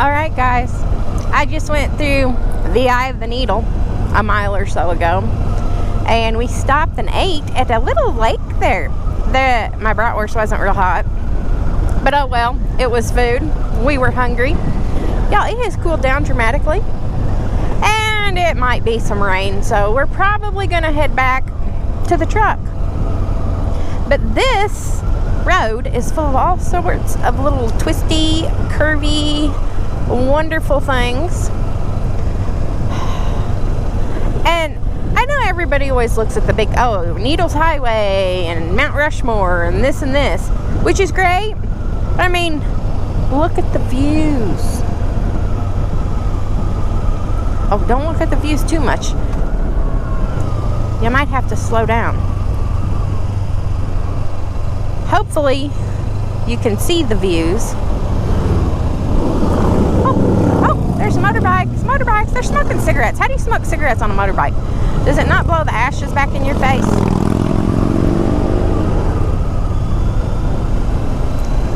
Alright guys, I just went through the eye of the needle a mile or so ago, and we stopped and ate at a little lake there. My bratwurst wasn't real hot, but oh well, it was food. We were hungry. Y'all, it has cooled down dramatically, and it might be some rain, so we're probably gonna head back to the truck. But this road is full of all sorts of little twisty, curvy, wonderful things. And I know everybody always looks at the big, Needles Highway and Mount Rushmore and this, which is great. But I mean, look at the views. Oh, don't look at the views too much. You might have to slow down. Hopefully, you can see the views. Oh, there's motorbikes. Motorbikes, they're smoking cigarettes. How do you smoke cigarettes on a motorbike? Does it not blow the ashes back in your face?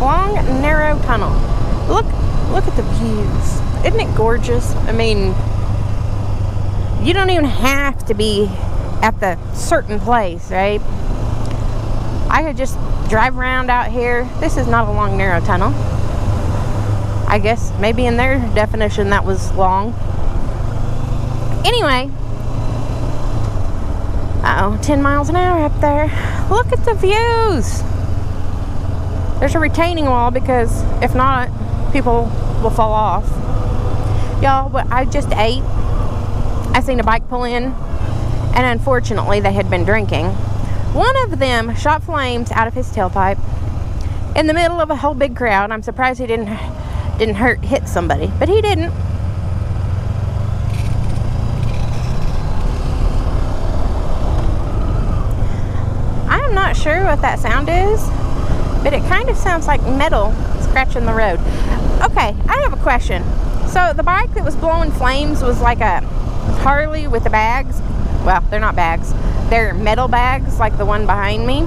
Long, narrow tunnel. Look at the views. Isn't it gorgeous? I mean, you don't even have to be at the certain place, right? I could just drive around out here. This is not a long, narrow tunnel. I guess maybe in their definition that was long. Anyway, 10 miles an hour up there. Look at the views. There's a retaining wall because if not, people will fall off. Y'all, what I just ate, I seen a bike pull in, and unfortunately they had been drinking. One of them shot flames out of his tailpipe in the middle of a whole big crowd. I'm surprised he didn't hit somebody, but he didn't. I'm not sure what that sound is, but it kind of sounds like metal scratching the road. Okay, I have a question. So the bike that was blowing flames was like a Harley with the bags. Well, they're not bags. They're metal bags like the one behind me.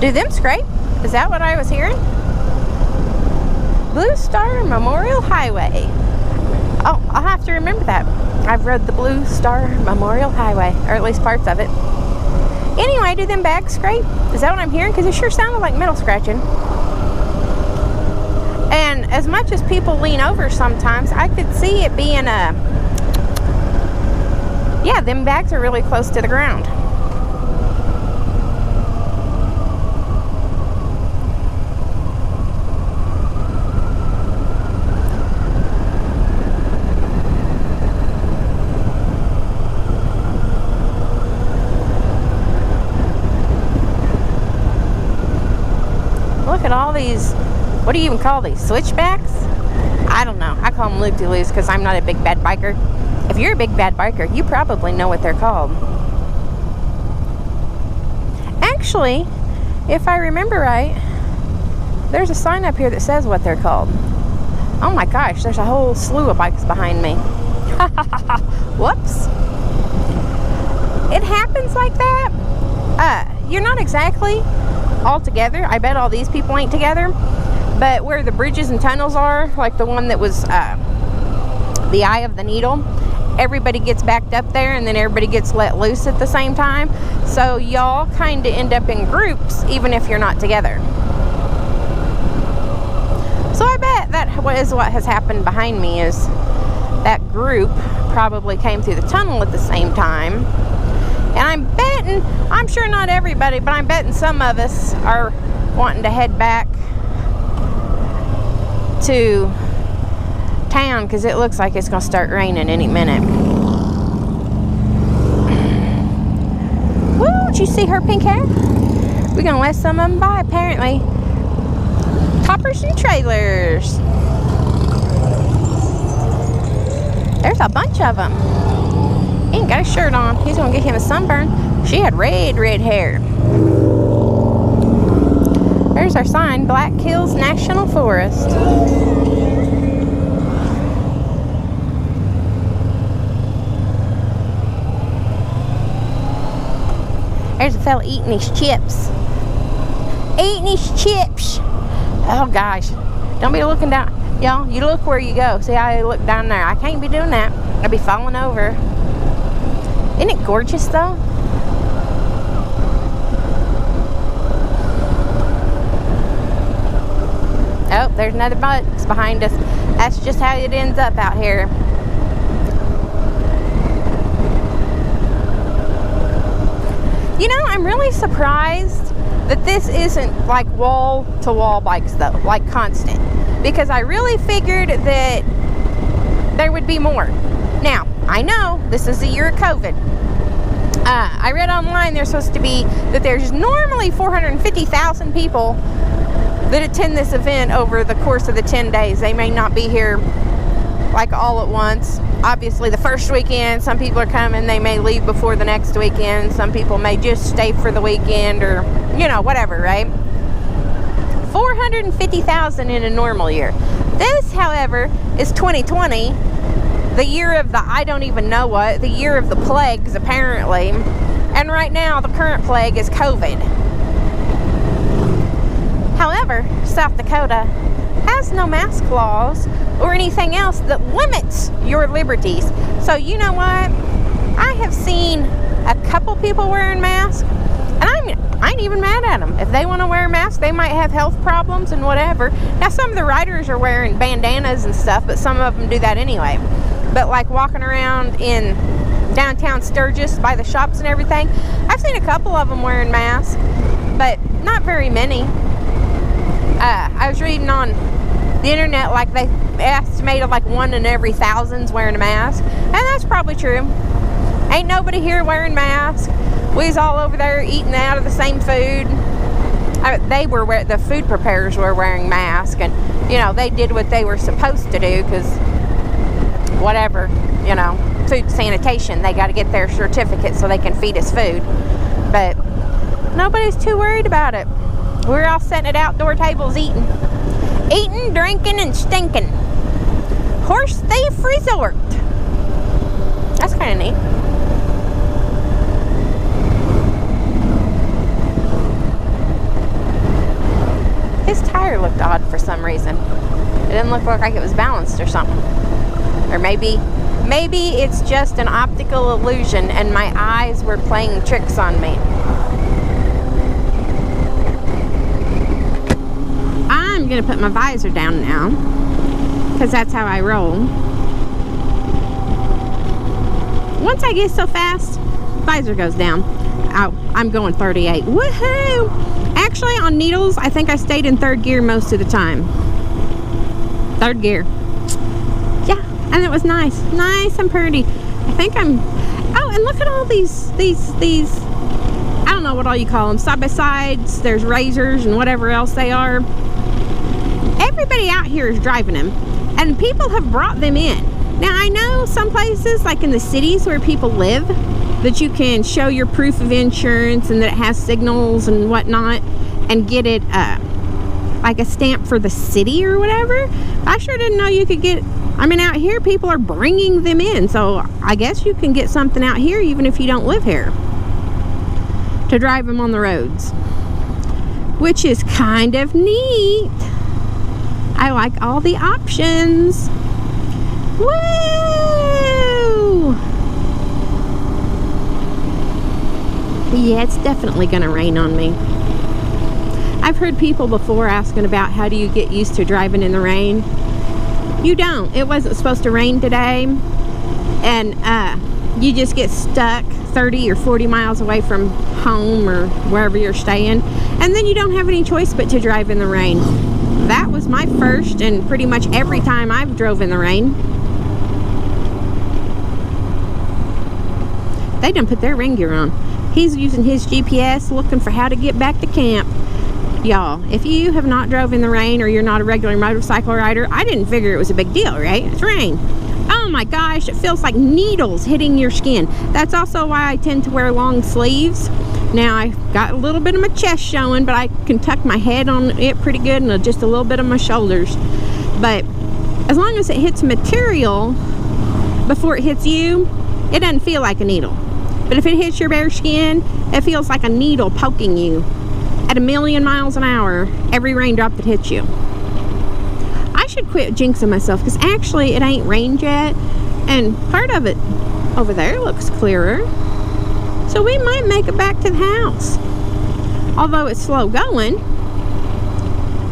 Do them scrape? Is that what I was hearing? Blue Star Memorial Highway. Oh, I'll have to remember that. I've rode the Blue Star Memorial Highway, or at least parts of it. Anyway, do them bags scrape? Is that what I'm hearing? Because it sure sounded like metal scratching. And as much as people lean over sometimes, I could see it being yeah, them bags are really close to the ground. Look at all these, what do you even call these, switchbacks? I don't know. I call them loop-de-loos because I'm not a big bad biker. If you're a big bad biker, you probably know what they're called. Actually, if I remember right, there's a sign up here that says what they're called. Oh my gosh, there's a whole slew of bikes behind me. Whoops. It happens like that. You're not exactly all together. I bet all these people ain't together, but where the bridges and tunnels are, like the one that was the eye of the needle, everybody gets backed up there and then everybody gets let loose at the same time, so y'all kind of end up in groups even if you're not together. So I bet that is what has happened behind me, is that group probably came through the tunnel at the same time. And I'm betting, I'm sure not everybody, but I'm betting some of us are wanting to head back to town because it looks like it's going to start raining any minute. Woo, did you see her pink hair? We're going to let some of them by, apparently. Toppers and trailers. There's a bunch of them. He ain't got a shirt on. He's gonna get him a sunburn. She had red hair. There's our sign, Black Hills National Forest. There's a fella eating his chips. Eating his chips. Oh gosh. Don't be looking down. Y'all, you look where you go. See how I look down there? I can't be doing that. I'd be falling over. Isn't it gorgeous though? Oh, there's another box behind us. That's just how it ends up out here. You know, I'm really surprised that this isn't like wall-to-wall bikes though, like constant. Because I really figured that there would be more. Now, I know this is the year of COVID. I read online there's supposed to be, that there's normally 450,000 people that attend this event over the course of the 10 days. They may not be here like all at once. Obviously the first weekend, some people are coming, they may leave before the next weekend. Some people may just stay for the weekend or, you know, whatever, right? 450,000 in a normal year. This, however, is 2020, the year of the I don't even know what, the year of the plagues, apparently. And right now, the current plague is COVID. However, South Dakota has no mask laws or anything else that limits your liberties. So you know what? I have seen a couple people wearing masks, and I ain't even mad at them. If they want to wear a mask, they might have health problems and whatever. Now, some of the riders are wearing bandanas and stuff, but some of them do that anyway. But like walking around in downtown Sturgis by the shops and everything, I've seen a couple of them wearing masks, but not very many. I was reading on the internet, like they estimated like 1 in every 1,000's wearing a mask, and that's probably true. Ain't nobody here wearing masks. We was all over there eating out of the same food. The food preparers were wearing masks, and you know, they did what they were supposed to do, because whatever, you know, food sanitation, they got to get their certificate so they can feed us food. But nobody's too worried about it. We're all sitting at outdoor tables eating, drinking, and stinking. Horse Thief Resort. That's kind of neat. His tire looked odd for some reason. It didn't look like it was balanced or something. Or maybe it's just an optical illusion and my eyes were playing tricks on me. I'm gonna put my visor down now, because that's how I roll. Once I get so fast, visor goes down. Oh, I'm going 38. Woohoo! Actually, on needles, I think I stayed in 3rd gear most of the time. 3rd gear. Yeah, and it was nice. Nice and pretty. I think I'm... Oh, and look at all these... I don't know what all you call them. Side-by-sides. There's razors and whatever else they are. Everybody out here is driving them. And people have brought them in. Now, I know some places, like in the cities where people live, that you can show your proof of insurance and that it has signals and whatnot and get it like a stamp for the city or whatever. I sure didn't know you could get... I mean, out here people are bringing them in, so I guess you can get something out here even if you don't live here to drive them on the roads, which is kind of neat. I like all the options. Woo! Yeah, it's definitely gonna rain on me. I've heard people before asking about how do you get used to driving in the rain. You don't. It wasn't supposed to rain today, and you just get stuck 30 or 40 miles away from home or wherever you're staying, and then you don't have any choice but to drive in the rain. That was my first and pretty much every time I've drove in the rain. They done put their ring gear on. He's using his GPS looking for how to get back to camp. Y'all, if you have not drove in the rain or you're not a regular motorcycle rider, I didn't figure it was a big deal, right? It's rain. Oh my gosh, it feels like needles hitting your skin. That's also why I tend to wear long sleeves. Now, I got a little bit of my chest showing, but I can tuck my head on it pretty good and just a little bit of my shoulders. But as long as it hits material before it hits you, it doesn't feel like a needle. But if it hits your bare skin, it feels like a needle poking you at 1,000,000 miles an hour every raindrop that hits you. I should quit jinxing myself, because actually it ain't rained yet, and part of it over there looks clearer. So we might make it back to the house. Although it's slow going,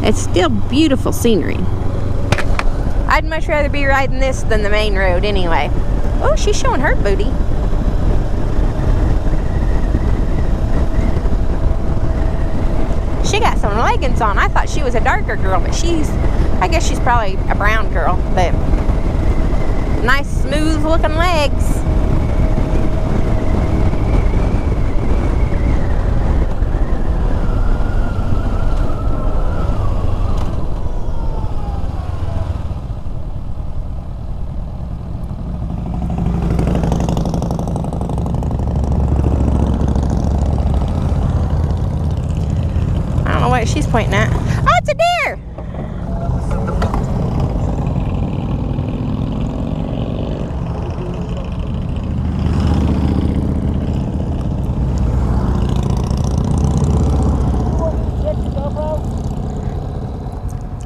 it's still beautiful scenery. I'd much rather be riding this than the main road anyway. Oh, she's showing her booty. She got some leggings on. I thought she was a darker girl, but I guess she's probably a brown girl, but nice smooth looking legs. What she's pointing at. Oh, it's a deer!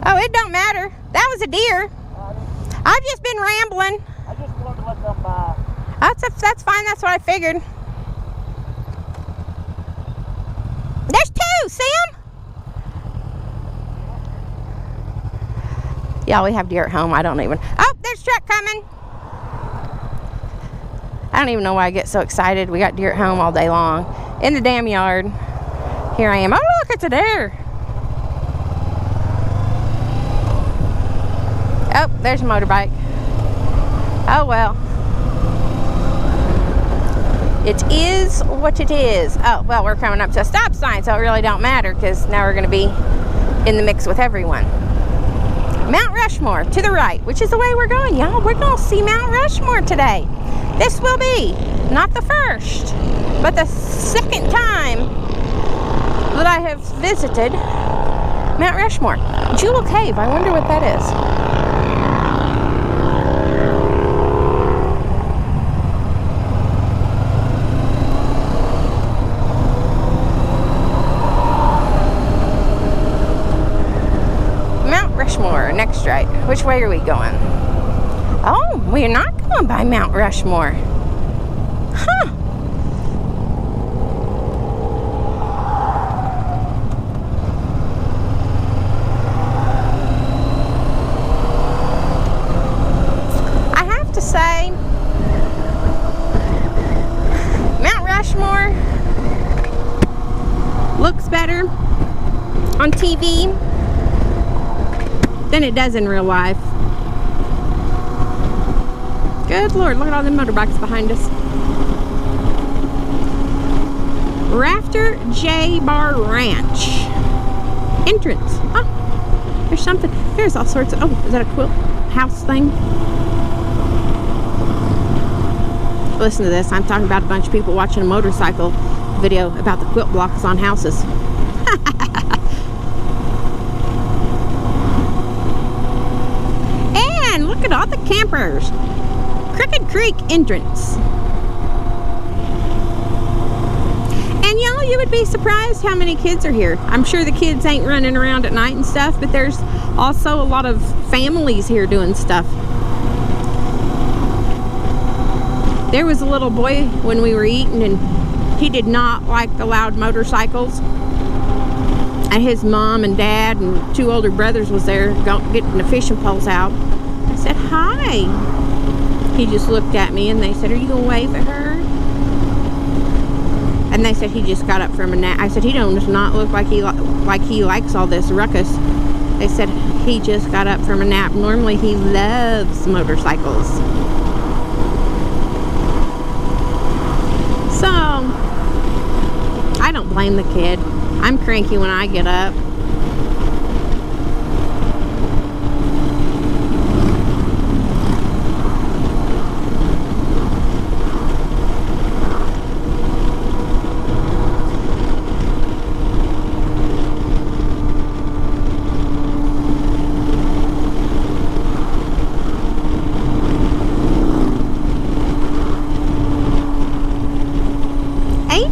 Oh, it don't matter. That was a deer. I've just been rambling. I just wanted to let them by. That's fine. That's what I figured. There's two. See them? Yeah, we have deer at home. I don't even... Oh, there's a truck coming. I don't even know why I get so excited. We got deer at home all day long. In the damn yard. Here I am. Oh, look, it's a deer. Oh, there's a motorbike. Oh, well. It is what it is. Oh, well, we're coming up to a stop sign, so it really don't matter, because now we're going to be in the mix with everyone. Mount Rushmore to the right, which is the way we're going, y'all. We're going to see Mount Rushmore today. This will be not the first, but the second time that I have visited Mount Rushmore. Jewel Cave, I wonder what that is. Next right. Which way are we going? Oh, we're not going by Mount Rushmore. Huh. I have to say, Mount Rushmore looks better on TV than it does in real life. Good Lord, look at all the motorbikes behind us. Rafter J Bar Ranch. Entrance. Oh, there's something. There's all sorts of... Oh, is that a quilt house thing? Listen to this. I'm talking about a bunch of people watching a motorcycle video about the quilt blocks on houses. Look at all the campers. Crooked Creek entrance. And y'all, you would be surprised how many kids are here. I'm sure the kids ain't running around at night and stuff, but there's also a lot of families here doing stuff. There was a little boy when we were eating, and he did not like the loud motorcycles. And his mom and dad and two older brothers was there getting the fishing poles out. I said, hi. He just looked at me and they said, are you going to wave at her? And they said he just got up from a nap. I said, he does not look like he likes all this ruckus. They said he just got up from a nap. Normally he loves motorcycles. So, I don't blame the kid. I'm cranky when I get up.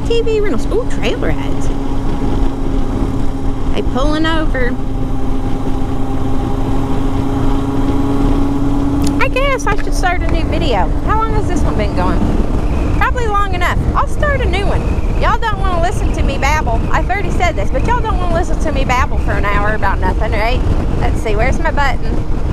ATV rentals. Ooh, trailer heads. They pulling over. I guess I should start a new video. How long has this one been going? Probably long enough. I'll start a new one. Y'all don't want to listen to me babble. I've already said this, but y'all don't want to listen to me babble for an hour about nothing, right? Let's see, where's my button?